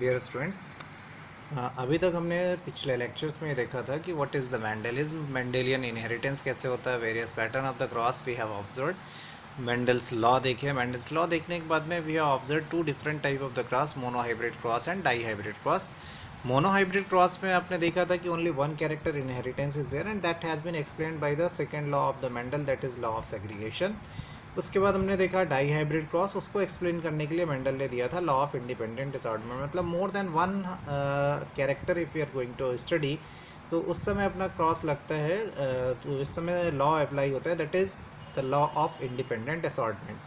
Dear students, अभी तक हमने पिछले लेक्चर्स में ये देखा था कि what is the Mendelism, Mendelian inheritance कैसे होता है, various pattern of the cross we have observed. Mendel's law देखे। मैंडल्स लॉ देखने के बाद में we have observe two different type of the cross, monohybrid cross and dihybrid cross. Monohybrid cross में आपने देखा था कि only one character inheritance is there and that has been explained by the second law of the Mendel, that is law of segregation. उसके बाद हमने देखा dihybrid cross, उसको एक्सप्लेन करने के लिए मेंडल ने दिया था लॉ ऑफ इंडिपेंडेंट डिसऑर्डरमेंट, मतलब more than one character if you are going to study, तो उस समय अपना क्रॉस लगता है, तो इस समय लॉ अप्लाई होता है, that is the law of independent disorderment.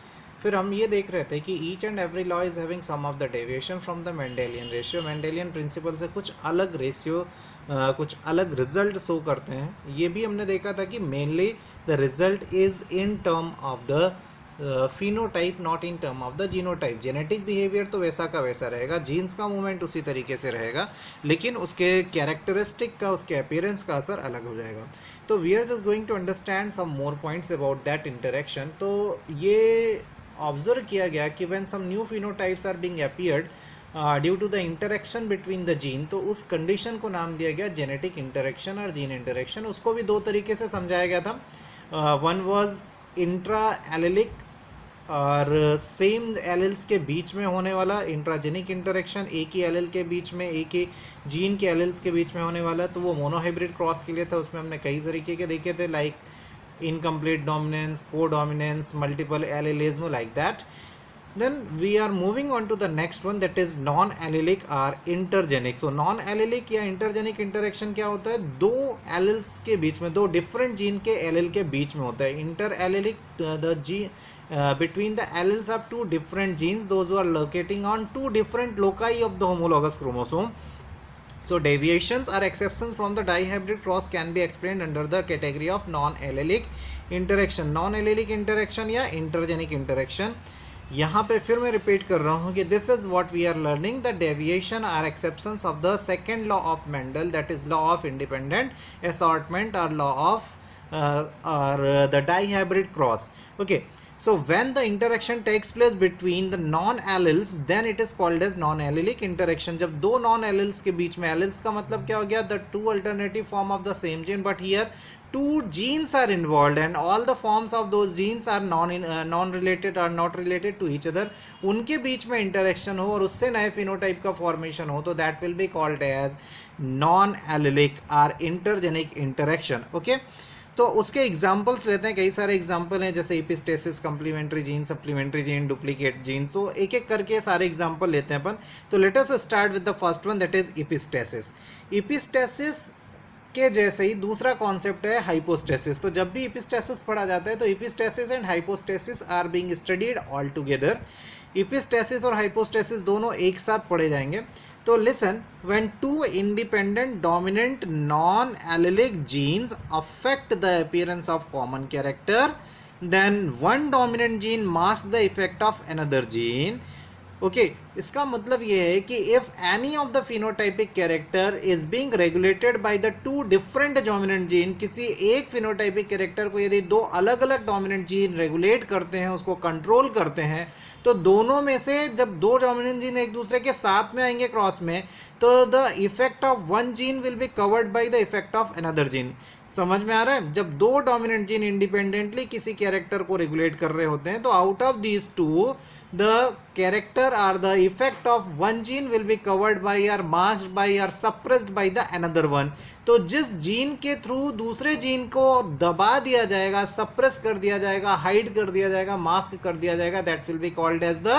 फिर हम ये देख रहे थे कि each and every law is having some of the deviation from the Mendelian ratio. Mendelian principle से कुछ अलग रेशियो, कुछ अलग रिजल्ट शो करते हैं। ये भी हमने देखा था कि mainly the result is in term of the phenotype, not in term of the genotype. Genetic behaviour तो वैसा का वैसा रहेगा, जीन्स का मूवमेंट उसी तरीके से रहेगा, लेकिन उसके कैरेक्टरिस्टिक का, उसके अपीयरेंस का असर अलग हो जाएगा। तो we are just going to understand some more points about that interaction. तो ये ऑब्जर्व किया गया कि when some new phenotypes are being appeared due to the interaction between the gene, तो उस कंडीशन को नाम दिया गया जेनेटिक इंटरेक्शन और जीन इंटरेक्शन। उसको भी दो तरीके से समझाया गया था। वन वाज इंट्रा एलिलिक, और सेम एलिल्स के बीच में होने वाला इंट्राजेनिक इंटरेक्शन, एक ही एलिल के बीच में, एक ही जीन के एलिल्स के बीच में होने वाला, तो वो मोनोहाइब्रिड क्रॉस के लिए था। उसमें हमने कई तरीके के देखे थे, like incomplete dominance, co-dominance, multiple allelism, like that. Then we are moving on to the next one, that is non-allelic or intergenic. So non-allelic या intergenic interaction क्या होता है? दो alleles के बीच में, दो different gene के allele के बीच में होता है। Interallelic, the gene between the alleles of two different genes, those who are locating on two different loci of the homologous chromosome. So deviations or exceptions from the dihybrid cross can be explained under the category of non-allelic interaction. Non-allelic interaction या intergenic interaction. यहाँ पे फिर मैं repeat कर रहा हूँ कि this is what we are learning, the deviation or exceptions of the second law of Mendel, that is law of independent assortment or law of the dihybrid cross. Okay. So when the interaction takes place between the non-alleles, then it is called as non-allelic interaction. जब दो non-alleles के बीच में, alleles का मतलब क्या हो गया? The two alternative form of the same gene, but here two genes are involved and all the forms of those genes are non-related or not related to each other. उनके बीच में interaction हो और उससे नए phenotype का formation हो, तो that will be called as non-allelic or intergenic interaction. Okay. तो उसके एग्जाम्पल्स लेते हैं, कई सारे एग्जाम्पल हैं, जैसे epistasis, complementary gene, supplementary gene, duplicate gene. तो एक एक करके सारे एग्जाम्पल लेते हैं अपन। तो let us start with the first one, that is epistasis. Epistasis के जैसे ही दूसरा कॉन्सेप्ट है हाइपोस्टेसिस। तो जब भी एपिस्टेसिस पढ़ा जाता है तो epistasis and hypostasis are being studied all together. Epistasis और हाइपोस्टेसिस दोनों एक साथ पढ़े जाएंगे। तो listen, when two independent dominant non-allelic genes affect the appearance of common character, then one dominant gene masks the effect of another gene. Okay, इसका मतलब ये है कि if any of the phenotypic character is being regulated by the two different dominant gene, किसी एक phenotypic character को यदि दो अलग अलग डोमिनेंट जीन रेगुलेट करते हैं, उसको कंट्रोल करते हैं, तो दोनों में से जब दो डोमिनेंट जीन एक दूसरे के साथ में आएंगे क्रॉस में, तो the effect of one gene will be covered by the effect of another gene. समझ में आ रहा है? जब दो डोमिनेंट जीन इंडिपेंडेंटली किसी कैरेक्टर को रेगुलेट कर रहे होते हैं, तो out of these two the character or the effect of one gene will be covered by or masked by or suppressed by the another one. तो जिस जीन के थ्रू दूसरे जीन को दबा दिया जाएगा, सप्रेस कर दिया जाएगा, हाइड कर दिया जाएगा, मास्क कर दिया जाएगा, that will be called as the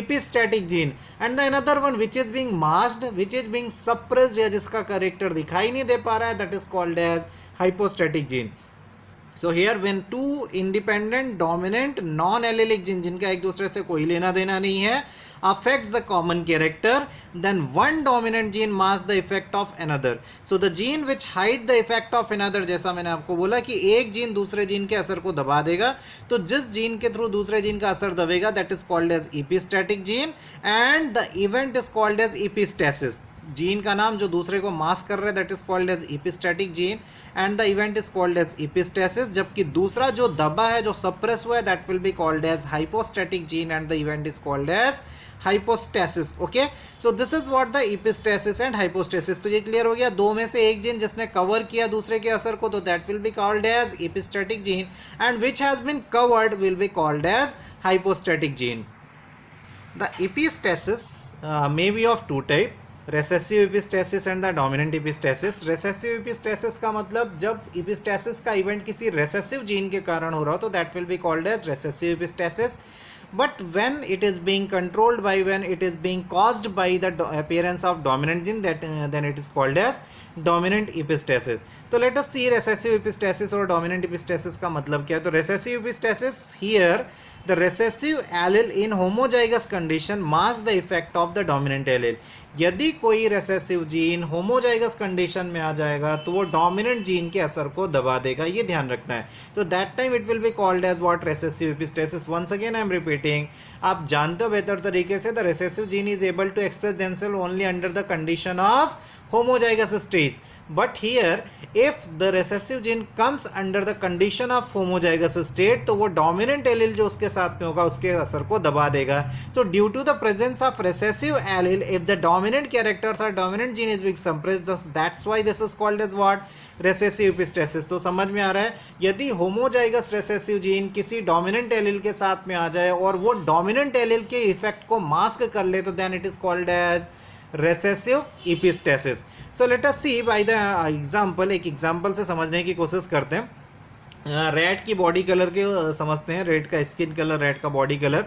epistatic gene. And the another one which is being masked, which is being suppressed, या जिसका कैरेक्टर दिखाई नहीं दे पा रहा है, that is called as hypostatic gene. So here when two independent dominant non-allelic gene, जिनका एक दूसरे से कोई लेना देना नहीं है, affects the common character, then one dominant gene masks the effect of another. So the gene which hide the effect of another, जैसा मैंने आपको बोला कि एक जीन दूसरे जीन के असर को दबा देगा, तो जिस जीन के थ्रू दूसरे जीन का असर दबेगा, that is called as epistatic gene, and the event is called as epistasis. Gene का नाम जो दूसरे को मास्क कर रहा है, that is called as epistatic gene, and the event is called as epistasis. जबकि दूसरा जो दबा है, जो सप्रेस हुआ है, that will be called as hypostatic gene, and the event is called as hypostasis. Okay, so this is what the epistasis and hypostasis. तो ये क्लियर हो गया. दो में से एक जीन जिसने कवर किया दूसरे के असर को, तो that will be called as epistatic gene, and which has been covered will be called as hypostatic gene. The epistasis may be of two type, recessive epistasis and the dominant epistasis. Recessive epistasis का मतलब जब epistasis का event किसी recessive gene के कारण हो रहा हो तो that will be called as recessive epistasis. But when it is being controlled by, when it is being caused by the appearance of dominant gene, that then it is called as dominant epistasis. तो let us see recessive epistasis और dominant epistasis का मतलब क्या है. तो recessive epistasis, here the recessive allele in homozygous condition masks the effect of the dominant allele. यदि कोई recessive gene homozygous condition में आ जाएगा तो वो dominant जीन के असर को दबा देगा, ये ध्यान रखना है. तो that time it will be called as what? Recessive epistasis. Once again I am repeating, आप जानते हो बेहतर तरीके से, the recessive gene is able to express themselves only under the condition of homozygous stage. But here if the recessive gene comes under the condition of homozygous state, तो वो dominant allele जो उसके साथ में होगा उसके असर को दबा देगा. So due to the presence of recessive allele, if the dominant characters or dominant gene is being suppressed, that's why this is called as what? Recessive epistasis. तो समझ में आ रहा है, यदि homozygous recessive जीन किसी dominant allele के साथ में आ जाए और वो dominant allele के इफेक्ट को मास्क कर ले, तो then it is called as recessive epistasis. So let us see by the example. एक एग्जाम्पल से समझने की कोशिश करते हैं. रेड की बॉडी कलर के समझते हैं. रेड का स्किन कलर, रेड का बॉडी कलर.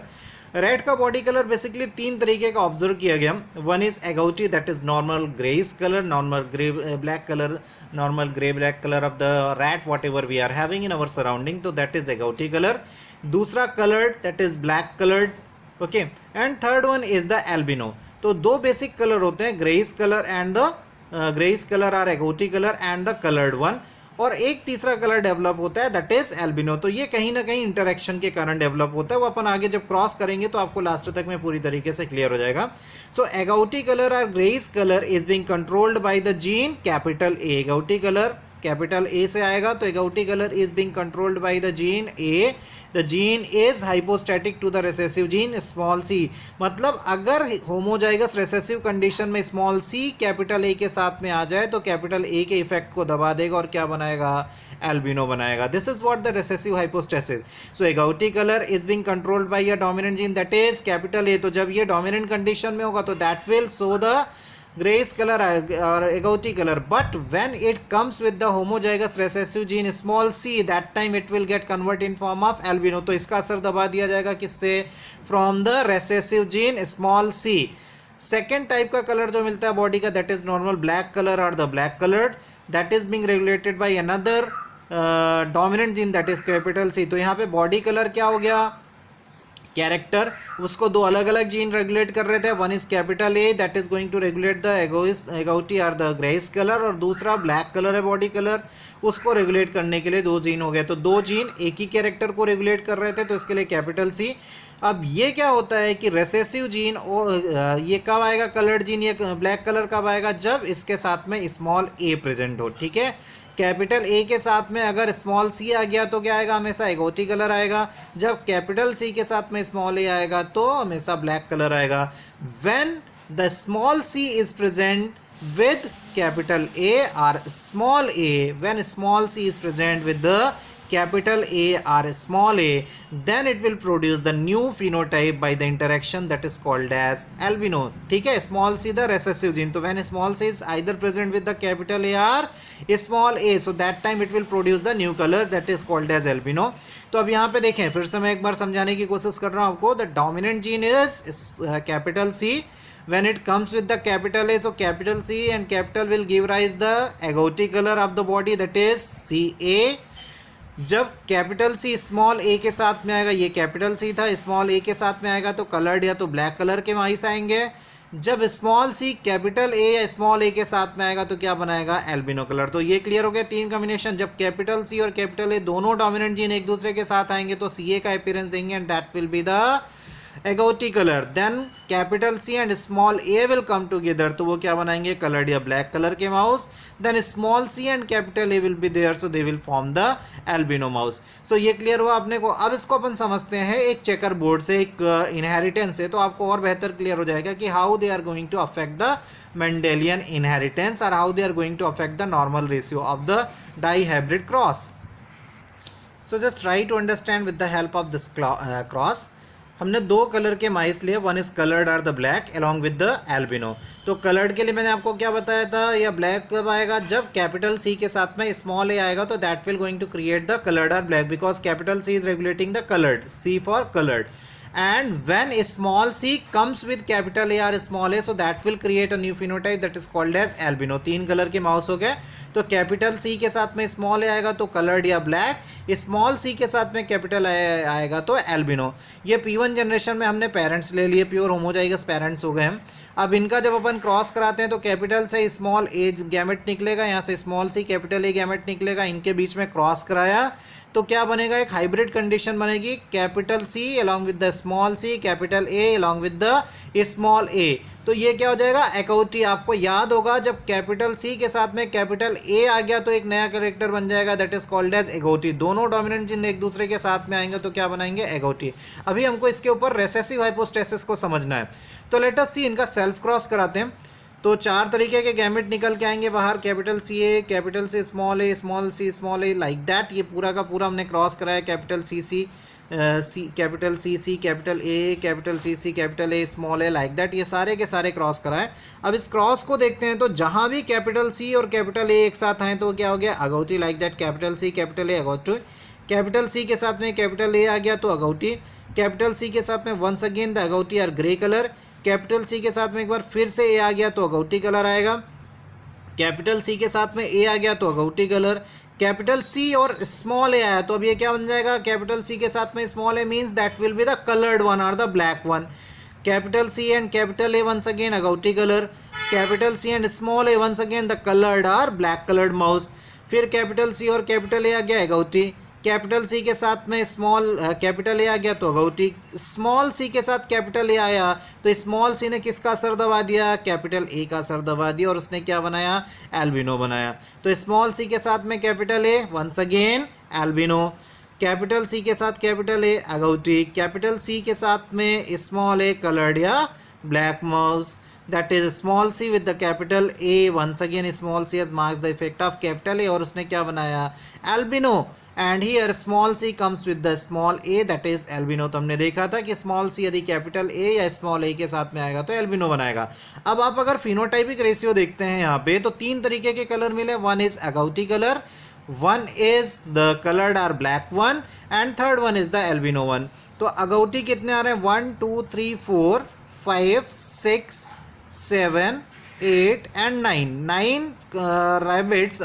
रेड का बॉडी कलर बेसिकली तीन तरीके का ऑब्जर्व किया गया. One is agouti, that is normal greyish colour, normal grey black colour, normal grey black colour of the rat whatever we are having in our surrounding, तो that is agouti colour. दूसरा coloured, that is black coloured. Okay, and third one is the albino. तो दो basic colour होते हैं, greyish colour and the greyish colour are agouti colour and the coloured one. और एक तीसरा colour develop होता है, दैट इज एल्बिनो. तो ये कहीं ना कहीं इंटरेक्शन के कारण डेवलप होता है. वो अपन आगे जब क्रॉस करेंगे तो आपको लास्ट तक में पूरी तरीके से क्लियर हो जाएगा. सो एगोटी कलर और greyish colour is being controlled by the gene capital A. Agouti colour capital A से आएगा, तो agouti colour is being controlled by the gene A. The gene is hypostatic to the recessive gene small C. मतलब अगर homozygous recessive condition में small C capital A के साथ में आ जाए तो कैपिटल ए के इफेक्ट को दबा देगा और क्या बनाएगा? एल्बिनो बनाएगा. This is what the recessive hypostasis. So agouti colour is being controlled by a dominant gene that is capital A. तो जब ये डोमिनेंट कंडीशन में होगा तो that will show the grayish color or agouti color. But when it comes with the homozygous recessive gene small c, that time it will get convert in form of albino. तो इसका असर दबा दिया जाएगा किससे? From the recessive gene small c. Second type का colour जो मिलता है बॉडी का, that is normal black colour और the black coloured, that is being regulated by another dominant gene that is capital C. तो यहाँ पे बॉडी कलर क्या हो गया? कैरेक्टर. उसको दो अलग अलग जीन रेगुलेट कर रहे थे. One is capital A that is going to regulate the agouti और द ग्रेइश कलर, और दूसरा ब्लैक कलर है बॉडी कलर, उसको रेगुलेट करने के लिए दो जीन हो गए. तो दो जीन एक ही कैरेक्टर को रेगुलेट कर रहे थे, तो इसके लिए कैपिटल सी. अब ये क्या होता है कि रेसेसिव जीन ये कब आएगा? कलर्ड जीन ये ब्लैक कलर कब आएगा? जब इसके साथ में स्मॉल ए प्रेजेंट हो. ठीक है, कैपिटल ए के साथ में अगर स्मॉल सी आ गया तो क्या आएगा? हमेशा एगोटी कलर आएगा. जब कैपिटल सी के साथ में स्मॉल ए आएगा तो हमेशा ब्लैक कलर आएगा. When the small C is present with capital A or small a, when small c is present with the capital A or small a, then it will produce the new phenotype by the interaction that is called as albino. ठीक है, small c the recessive gene. तो when small c is either present with the capital A or small a, so that time it will produce the new color that is called as albino. तो अब यहाँ पे देखें, फिर से मैं एक बार समझाने की कोशिश कर रहा हूँ आपको. The dominant gene is capital C. When it comes with the capital A, so capital C and capital will give rise the agouti color of the body, that is CA. जब कैपिटल सी स्मॉल ए के साथ में आएगा, ये capital C था, small ए के साथ में आएगा तो कलर्ड या तो ब्लैक कलर के माइस आएंगे. जब स्मॉल सी कैपिटल ए या स्मॉल ए के साथ में आएगा तो क्या बनाएगा? Albino colour. तो ये क्लियर हो गया तीन कॉम्बिनेशन. जब कैपिटल सी और कैपिटल ए दोनों डोमिनेंट जीन एक दूसरे के साथ आएंगे तो सी ए का अपीयरेंस देंगे and that will be the agouti colour, then capital C and small A will come together, तो वो क्या बनाएंगे, कलर्ड या ब्लैक कलर के mouse, then small C and capital A will be there, so they will form the albino mouse. So ये clear हुआ अपने को। अब इसको अपन समझते हैं एक चेकर बोर्ड से, एक इनहेरिटेंस से, तो आपको और बेहतर क्लियर हो जाएगा कि how they are going to affect the Mendelian inheritance और how they are going to affect the normal ratio of the dihybrid cross. So just try to understand with the help of this cross. हमने दो colour के mice लिए, one is coloured और the black along with the albino. तो coloured के लिए मैंने आपको क्या बताया था, या ब्लैक कब आएगा, जब कैपिटल सी के साथ में स्मॉल ए आएगा, तो that will going to create the coloured और black, because capital C is regulating the coloured, C for coloured, and when small c comes with capital A or small a, so that will create a new phenotype that is called as albino। तीन colour के mouse हो गए, तो capital C के साथ में small A आएगा तो कलर्ड या ब्लैक, स्मॉल सी के साथ में कैपिटल आएगा तो एल्बिनो। ये P1 जनरेशन में हमने पेरेंट्स ले लिए, प्योर होमोजाइगस पेरेंट्स हो गए हम। अब इनका जब अपन क्रॉस कराते हैं तो कैपिटल से स्मॉल ए गैमेट निकलेगा, यहाँ से small C capital A gamete निकलेगा, इनके बीच में क्रॉस कराया तो क्या बनेगा, एक हाइब्रिड कंडीशन बनेगी, capital C along with the small C, capital A along with the small A. तो ये क्या हो जाएगा, एकौटी। आपको याद होगा जब कैपिटल सी के साथ में कैपिटल ए आ गया तो एक नया कैरेक्टर बन जाएगा, दैट इज कॉल्ड एज एगोटी। दोनों डोमिनेंट जिन एक दूसरे के साथ में आएंगे तो क्या बनाएंगे, एगोटी। अभी हमको इसके ऊपर रेसेसिव हाइपोस्टेसिस को समझना है, तो लेट अस सी इनका सेल्फ क्रॉस कराते हैं। तो चार तरीके के गैमेट निकल के आएंगे बाहर, capital C A, capital C small A, small C small A, like that. ये पूरा का पूरा हमने क्रॉस कराया, capital C C capital C capital A, capital C capital A, small A, like that. ये सारे के सारे क्रॉस कराए। अब इस क्रॉस को देखते हैं तो जहाँ भी कैपिटल सी और कैपिटल ए एक साथ आए तो क्या हो गया, agouti, like that. Capital C capital A agouti, capital C के साथ में कैपिटल ए आ गया तो अगौटी, कैपिटल सी के साथ में once again the agouti or grey colour, capital C के साथ में एक बार फिर से ए आ गया तो अगौटी कलर आएगा, कैपिटल सी के साथ में ए आ गया तो अगौटी कलर, कैपिटल सी और स्मॉल ए आया तो अब ये क्या बन जाएगा, कैपिटल सी के साथ में small A means that will be the coloured one और the black one. Capital C and capital A once again agouti colour, capital C and small A once again the coloured और black coloured mouse. फिर capital C और capital ए आ गया अगौटी, capital C के साथ में small capital A आ गया तो अगौटी, small C के साथ कैपिटल ए आया तो स्मॉल सी ने किसका असर दबा दिया, कैपिटल ए का असर दबा दिया और उसने क्या बनाया, एल्बिनो बनाया। तो स्मॉल सी के साथ में capital A once again albino, capital C के साथ capital A agouti, capital C के साथ में स्मॉल ए कलर्ड या black mouse, that is small c with the capital A, once again small c has marked the effect of capital A और उसने क्या बनाया, albino, and here small c comes with the small a, that is albino। तो हमने देखा था कि small c यदि capital A या small a के साथ में आएगा तो albino बनाएगा। अब आप अगर phenotypic रेशियो देखते हैं यहाँ पे तो तीन तरीके के कलर मिले, one is agouti colour, one is the coloured or black one and third one is the albino one. तो अगौटी कितने आ रहे हैं, 1 2 3 4 5 6 7 8 and 9 rabbits,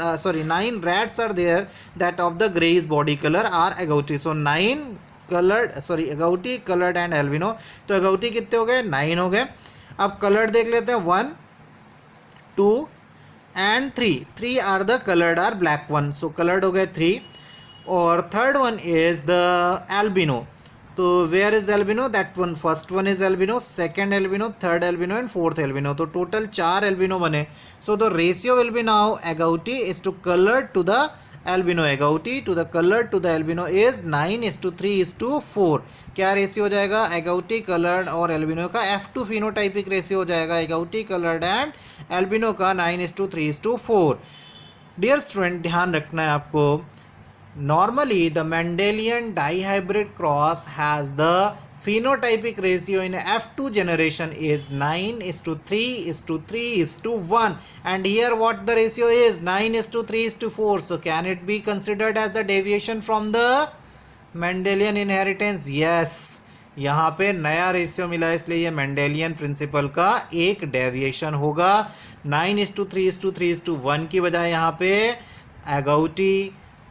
9 rats are there that of the greyish body color are agouti। so 9 colored, agouti colored and albino। तो agouti कितने हो गए, 9 हो गए। अब colored देख लेते हैं, 1 2 and 3 are the colored are black one, so colored हो गए 3। और third one is the albino। तो where is albino, that one, first one is albino, second albino, third albino and fourth albino. तो total 4 albino बने। So the ratio will be now agouti is to coloured to the albino, agouti to the coloured to the albino is 9:3:4। क्या ratio हो जाएगा, agouti coloured और albino का F2 phenotypic ratio हो जाएगा, agouti coloured and albino का 9:3:4। Dear student, ध्यान रखना है आपको, normally the Mendelian dihybrid cross has the phenotypic ratio in F2 generation is 9:3:3:1, and here what the ratio is, 9:3:4। so can it be considered as the deviation from the Mendelian inheritance? yes, यहाँ पे नया ratio मिला इसलिए ये Mendelian principal का एक deviation होगा। 9:3:3:1 की बजाय यहाँ पे agouti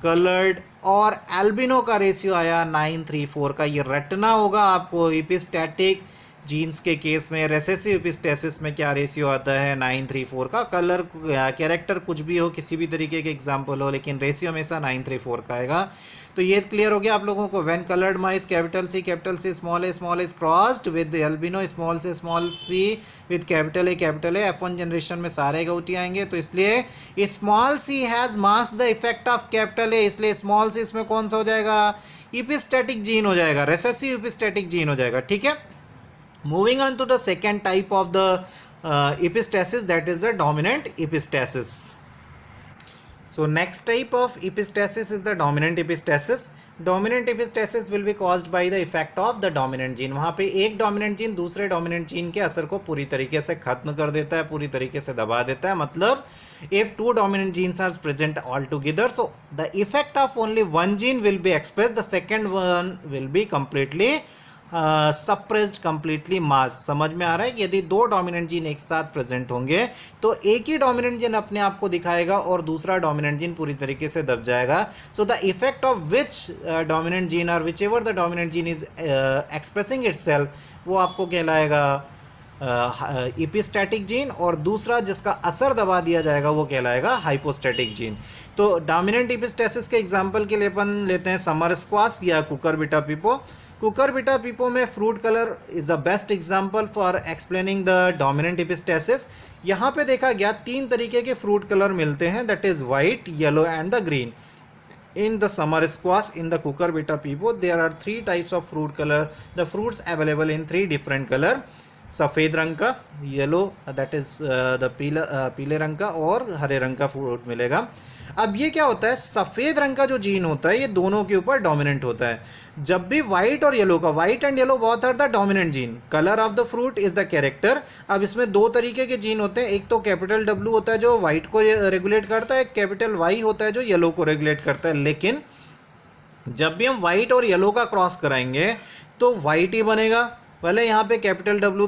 कलर्ड और एल्बिनो का रेशियो आया 9:3:4 का। ये रटना होगा आपको, इपिस्टैटिक जीन्स के केस में रेसेसिव एपिस्टेसिस में क्या रेशियो आता है 9:3:4 का। कलर कैरेक्टर कुछ भी हो, किसी भी तरीके के एग्जाम्पल हो, लेकिन रेशियो हमेशा 9:3:4 का आएगा। तो ये क्लियर हो गया आप लोगों को। When coloured mice capital C small A is crossed with albino small C with capital A F1 generation में सारे गौती आएंगे। तो इसलिए small C has mask the effect of capital A, इसलिए स्मॉल सी इसमें कौन सा हो जाएगा, इपिस्टैटिक जीन हो जाएगा, रेसेसिव इपिस्टैटिक जीन हो जाएगा। ठीक है, moving on to the second type of the epistasis, that is the dominant epistasis. So next type of epistasis is the dominant epistasis. Dominant epistasis will be caused by the effect of the dominant gene. वहाँ पे एक dominant gene दूसरे dominant gene के असर को पूरी तरीके से खत्म कर देता है, पूरी तरीके से दबा देता है। मतलब if two dominant genes are present all together, so the effect of only one gene will be expressed, the second one will be completely suppressed, completely masked. समझ में आ रहा है कि यदि दो डोमिनेंट जीन एक साथ प्रेजेंट होंगे तो एक ही डोमिनेंट जीन अपने आप को दिखाएगा और दूसरा डोमिनेंट जीन पूरी तरीके से दब जाएगा। So the effect of which dominant gene और whichever the dominant gene is expressing itself, वो आपको कहलाएगा इपिस्टैटिक जीन, और दूसरा जिसका असर दबा दिया जाएगा वो कहलाएगा हाइपोस्टैटिक जीन। तो डोमिनेंट इपिस्टेसिस के एग्जाम्पल के लिए अपन लेते हैं समर स्क्वाश या कुकरबिटा पीपो। कुकरबिटा पीपो में fruit colour is the best example for explaining the dominant epistasis. यहाँ पे देखा गया तीन तरीके के फ्रूट कलर मिलते हैं, that is white, yellow and the green. In the summer squash, in the cucurbita pepo, there are three types of fruit color. The fruits available in three different color. सफ़ेद रंग का, yellow that is the पीले रंग का, और हरे रंग का fruit मिलेगा। अब ये क्या होता है, सफ़ेद रंग का जो जीन होता है ये दोनों के ऊपर डोमिनेंट होता है। जब भी व्हाइट और येलो का, white and yellow both are the dominant gene, colour of the fruit is the character. अब इसमें दो तरीके के जीन होते हैं, एक तो कैपिटल डब्ल्यू होता है जो व्हाइट को रेगुलेट करता है, कैपिटल वाई होता है जो येलो को रेगुलेट करता है। लेकिन जब भी हम व्हाइट और येलो का क्रॉस कराएंगे तो व्हाइट ही बनेगा, भले यहाँ पे कैपिटल डब्ल्यू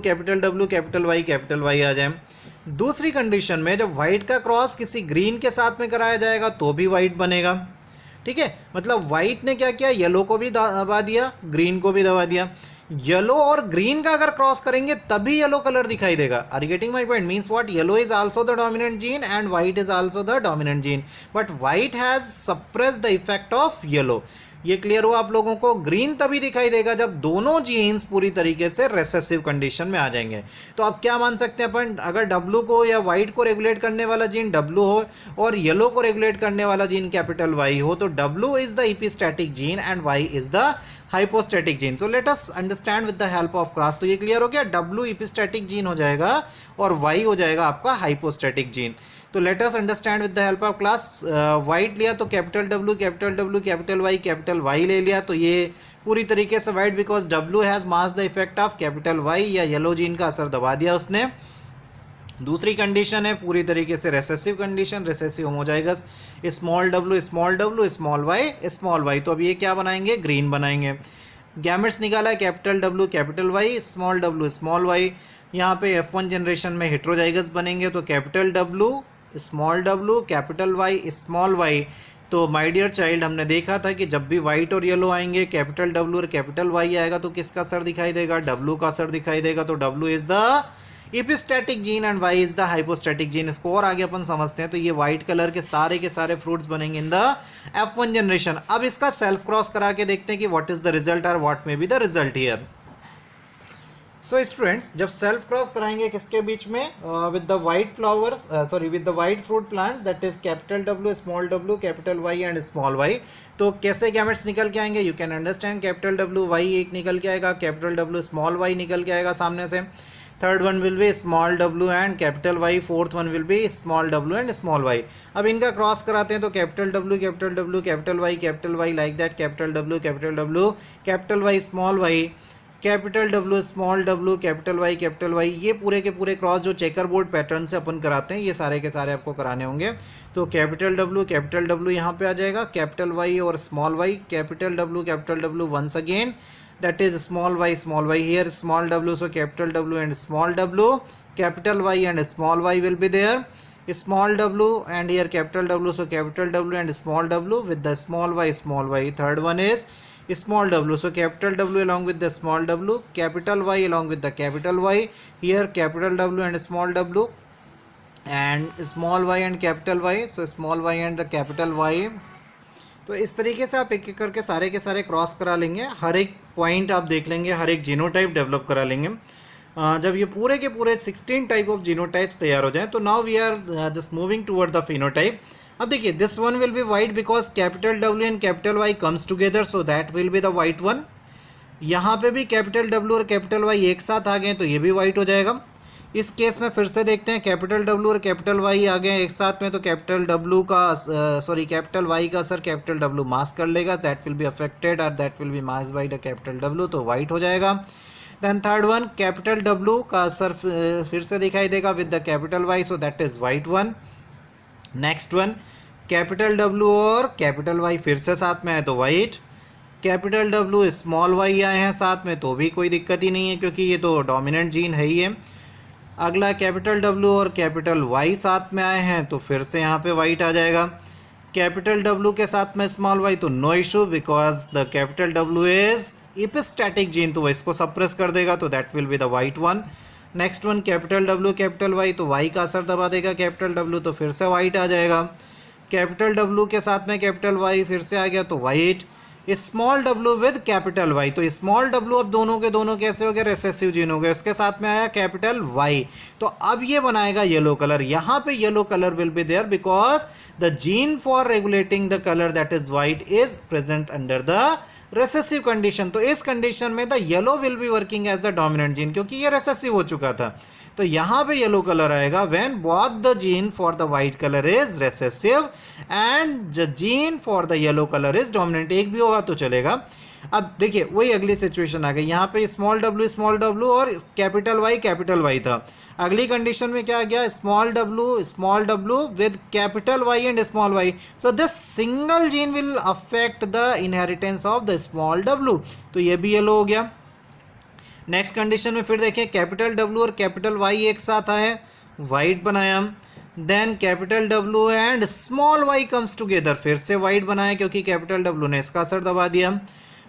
कैपिटल वाई आ जाए। दूसरी कंडीशन में जब व्हाइट का क्रॉस किसी ग्रीन के साथ में कराया जाएगा तो भी व्हाइट बनेगा। ठीक है, मतलब व्हाइट ने क्या किया, येलो को भी दबा दिया, ग्रीन को भी दबा दिया। येलो और ग्रीन का अगर क्रॉस करेंगे तभी येलो कलर दिखाई देगा। Are you getting my point? Means what, yellow is also the dominant gene and white is also the dominant gene, but white has suppressed the effect of yellow. ये clear हुआ आप लोगों को? Green तभी दिखाई देगा जब दोनों जीन्स पूरी तरीके से रेसेसिव कंडीशन में आ जाएंगे। तो अब क्या मान सकते हैं अपन, अगर डब्लू को या व्हाइट को रेगुलेट करने वाला जीन डब्लू हो और येलो को रेगुलेट करने वाला जीन कैपिटल वाई हो, तो W is the epistatic gene and Y is the hypostatic gene. So let us understand with the help of cross. तो ये क्लियर हो गया, डब्लू इपिस्टैटिक जीन हो जाएगा और वाई हो जाएगा आपका हाइपोस्टैटिक जीन। तो late us understand with the help of class. White लिया तो कैपिटल डब्ल्यू कैपिटल वाई ले लिया, तो ये पूरी तरीके से white, because W has mask the effect of capital Y, या येलो जीन का असर दबा दिया उसने। दूसरी कंडीशन है पूरी तरीके से recessive condition, recessive homozygous, small W small Y. तो अब ये क्या बनाएंगे, ग्रीन बनाएंगे। गैमेट्स निकाला है capital W capital Y, small Y. यहाँ पे F1 जनरेशन में हेट्रोजाइगस बनेंगे, तो capital W capital Y small Y. तो माय डियर चाइल्ड, हमने देखा था कि जब भी व्हाइट और येलो आएंगे, कैपिटल डब्ल्यू और कैपिटल वाई आएगा तो किसका असर दिखाई देगा, डब्ल्यू का असर दिखाई देगा। तो W is the epistatic gene and Y is the hypostatic gene. इसको और आगे अपन समझते हैं। तो ये व्हाइट कलर के सारे फ्रूट्स बनेंगे इन द F1 जनरेशन। अब इसका सेल्फ क्रॉस करा के देखते हैं कि व्हाट इज द रिजल्ट और what may be the result here. So students, जब सेल्फ क्रॉस कराएंगे किसके बीच में, with the white flowers, with the white fruit plants, that is capital W capital Y and small Y. तो कैसे gametes निकल के आएंगे, you can understand. Capital W Y एक निकल के आएगा, कैपिटल डब्ल्यू स्मॉल वाई निकल के आएगा सामने से। Third one will be small W and capital Y, fourth one will be small W and small Y. अब इनका क्रॉस कराते हैं तो capital W capital Y like that, capital W capital Y small Y, capital W small W capital Y. ये पूरे के पूरे cross जो चेकर बोर्ड पैटर्न से अपन कराते हैं, ये सारे के सारे आपको कराने होंगे। तो कैपिटल डब्ल्यू यहाँ पे आ जाएगा, कैपिटल वाई और small Y, capital W once again, that is small y here, small w, so capital W and small w, capital Y and small y will be there, small w and here capital W, so capital W and small w with the small y. Third one is small w. So capital W along with the small w, capital Y along with the capital Y. Here capital W and small w, and small y and capital Y. So small y and the capital Y. तो इस तरीके से आप एक एक करके सारे के सारे क्रॉस करा लेंगे, हर एक पॉइंट आप देख लेंगे, हर एक जीनोटाइप डेवलप करा लेंगे। जब ये पूरे के पूरे 16 टाइप ऑफ जीनोटाइप्स तैयार हो जाएं तो now we are just moving toward the phenotype. अब देखिए this one will be white because capital W and capital Y comes together, so that will be the white one. यहाँ पे भी capital W और कैपिटल Y एक साथ आ गए तो ये भी वाइट हो जाएगा। इस केस में फिर से देखते हैं, कैपिटल W और कैपिटल Y आ गए एक साथ में तो कैपिटल W का कैपिटल Y का असर कैपिटल W मास्क कर लेगा, दैट विल बी अफेक्टेड और that will be mask by the capital W, तो वाइट हो जाएगा। Then third one capital W का असर फिर से दिखाई देगा with the capital Y, so that is white one. Next one capital W और कैपिटल Y फिर से साथ में है तो white. Capital W small y आए हैं साथ में तो भी कोई दिक्कत ही नहीं है क्योंकि ये तो डोमिनेंट जीन है ही है। अगला कैपिटल W और कैपिटल Y साथ में आए हैं तो फिर से यहाँ पे वाइट आ जाएगा। कैपिटल W के साथ में स्मॉल y तो no issue because the capital W is epistatic gene, तो वो इसको सप्रेस कर देगा तो that will be the white one. Next one capital W capital Y तो Y का असर दबा देगा कैपिटल W तो फिर से वाइट आ जाएगा। कैपिटल W के साथ में कैपिटल Y फिर से आ गया तो white. Small W with capital Y तो स्मॉल W अब दोनों के दोनों कैसे हो गए, रेसेसिव जीन हो गए, उसके साथ में आया कैपिटल Y तो अब ये बनाएगा येलो कलर। यहाँ पे yellow colour will be there because the gene for regulating the colour that is white is present under the recessive condition. तो इस कंडीशन में the yellow will be working as the dominant gene क्योंकि ये recessive हो चुका था, तो यहाँ पे येलो कलर आएगा when both the gene for the white colour is recessive and the gene for the yellow colour is dominant. एक भी होगा तो चलेगा। अब देखिए वही अगली सिचुएशन आ गई, यहाँ पे स्मॉल w और कैपिटल Y था। अगली कंडीशन में क्या आ गया, small w with capital Y and small y, so this single gene will affect the inheritance of the small w, तो ये भी येलो हो गया। नेक्स्ट कंडीशन में फिर देखें कैपिटल W और कैपिटल Y एक साथ आए, वाइट बनाया। Then capital W and small y comes together, फिर से वाइट बनाया क्योंकि कैपिटल W ने इसका असर दबा दिया।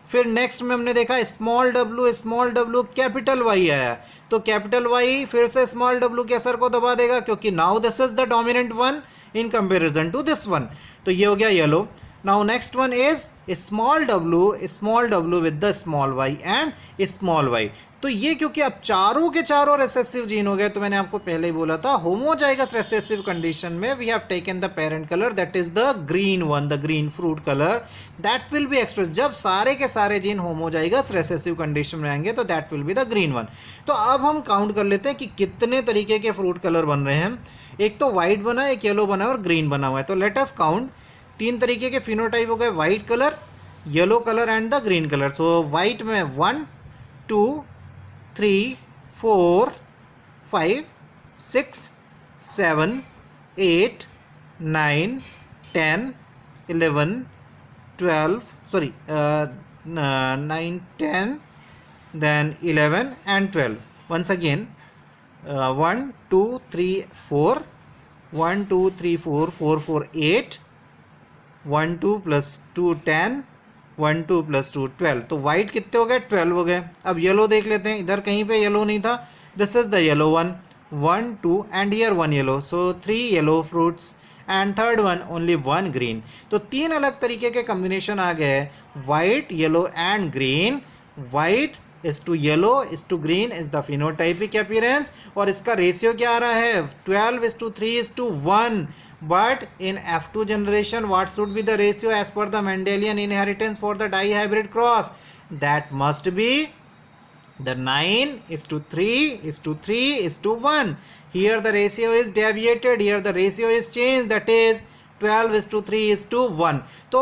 फिर नेक्स्ट में हमने देखा स्मॉल w कैपिटल Y आया तो कैपिटल Y फिर से स्मॉल w के असर को दबा देगा क्योंकि now this is the dominant one in comparison to this one, तो ये हो गया yellow. Now next one is small w with the small y and small y, तो ये क्योंकि अब चारों के चारों रेसेसिव जीन हो गए तो मैंने आपको पहले ही बोला था होमोजाइगस रेसेसिव कंडीशन में we have taken the parent colour that is the green one, the green fruit colour that will be express. जब सारे के सारे जीन होमोजाइगस रेसेसिव कंडीशन में आएंगे तो that will be the green one. तो अब हम काउंट कर लेते हैं कि कितने तरीके के फ्रूट कलर बन रहे हैं। एक तो व्हाइट बना है, एक येलो बना है और ग्रीन बना हुआ है, तो लेट अस काउंट। तीन तरीके के फिनोटाइप हो गए, white colour, yellow colour and the green colour. So white में 1 2 3 4 5 6 7 8 9 10 11 12 9 10 then 11 and 12. Once again 1 2 3 4 1 2 3 4 4 4 8 1 2 plus 2 10 1 2 plus 2 12, तो वाइट कितने हो गए, 12 हो गए। अब येलो देख लेते हैं, इधर कहीं पे येलो नहीं था, this is the yellow one, 1 2 and here 1 yellow, so 3 yellow fruits and third one only 1 green. तो तीन अलग तरीके के कॉम्बिनेशन आ गए, white yellow and green. White is to yellow is to green is the phenotypic appearance, और इसका ratio क्या आ रहा है, 12:3:1, but in F2 generation what should be the ratio as per the Mendelian inheritance for the dihybrid cross, that must be the 9:3:1. Here the ratio is deviated, here the ratio is changed, that is 12:3:1। तो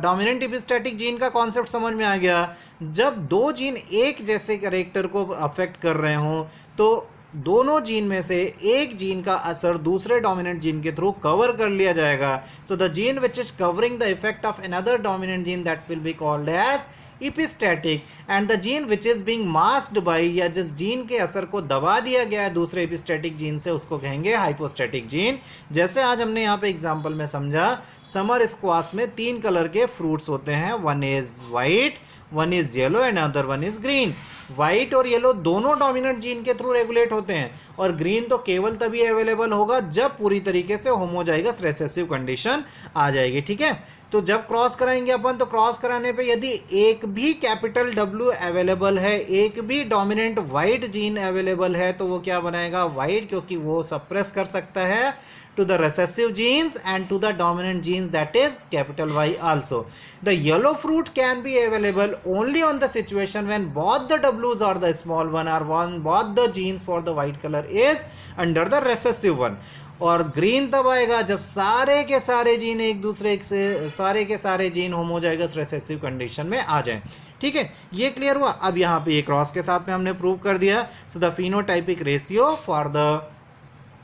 dominant इपिस्टैटिक gene का concept समझ में आ गया। जब दो gene एक जैसे character को अफेक्ट कर रहे हों तो दोनों जीन में से एक जीन का असर दूसरे डोमिनेंट जीन के थ्रू कवर कर लिया जाएगा। So the gene which is covering the effect of another dominant gene that will be called as epistatic and the gene which is being masked by, या जिस gene के असर को दबा दिया गया है दूसरे इपिस्टैटिक जीन से, उसको कहेंगे हाइपोस्टैटिक जीन। जैसे आज हमने यहाँ पे एग्जांपल में समझा, समर स्क्वाश में 3 कलर के फ्रूट्स होते हैं, one is white, one is yellow and other one is green. White और येलो दोनों डोमिनेंट जीन के थ्रू रेगुलेट होते हैं, और ग्रीन तो केवल तभी अवेलेबल होगा जब पूरी तरीके से होमोजाइगस रिसेसिव कंडीशन आ जाएगी। ठीक है, तो जब क्रॉस कराएंगे अपन, तो क्रॉस कराने पे यदि एक भी कैपिटल W अवेलेबल है, एक भी डोमिनेंट वाइट जीन अवेलेबल है, तो वो क्या बनाएगा, वाइट, क्योंकि वो सप्रेस कर सकता है to the recessive genes and to the dominant genes, that is capital Y also. The yellow fruit can be available only on the situation when both the W's or the small one or both the genes for the white color is under the recessive one. और green तब आएगा जब सारे के सारे gene एक दूसरे से, सारे के सारे जीन होमोजाइगस रिसेसिव कंडीशन में आ जाएं। ठीक है, ये क्लियर हुआ। अब यहाँ पे ये क्रॉस के साथ में हमने प्रूव कर दिया। So the phenotypic ratio for the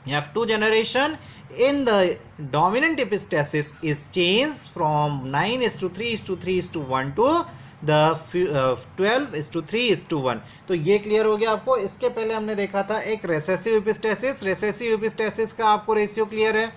F2 generation in the dominant epistasis is changed from 9:3:3:1 to the 12:3:1। तो ये क्लियर हो गया आपको। इसके पहले हमने देखा था एक रेसेसिव एपिस्टेसिस, रेसेसिव एपिस्टेसिस का आपको रेशियो क्लियर है।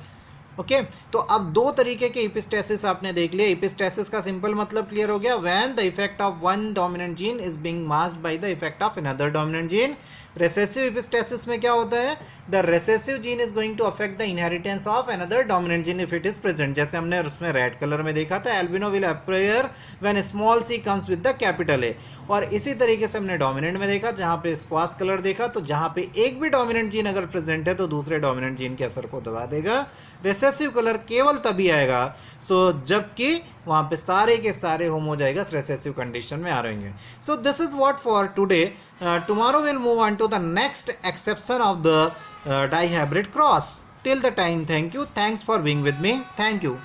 ओके, तो अब दो तरीके के एपिस्टेसिस आपने देख लिया। एपिस्टेसिस का सिंपल मतलब क्लियर हो गया, when the effect of one dominant gene is being masked by the effect of another dominant gene. Recessive epistasis में क्या होता है, the recessive gene is going to affect the inheritance of another dominant gene if it is present. जैसे हमने उसमें red colour में देखा था, albino will appear when small C comes with the capital A. और इसी तरीके से हमने डोमिनेंट में देखा, जहाँ पे स्क्वाश कलर देखा, तो जहाँ पे एक भी डोमिनेंट जीन अगर प्रेजेंट है तो दूसरे डोमिनेंट जीन के असर को दबा देगा। रेसेसिव कलर केवल तभी आएगा जबकि वहाँ पे सारे के सारे होमोजाइगस रेसेसिव कंडीशन में आ रहेंगे। So this is what for today. Tomorrow will move on to the next exception of the dihybrid cross. Till the time, thank you. Thanks for being with me. Thank you.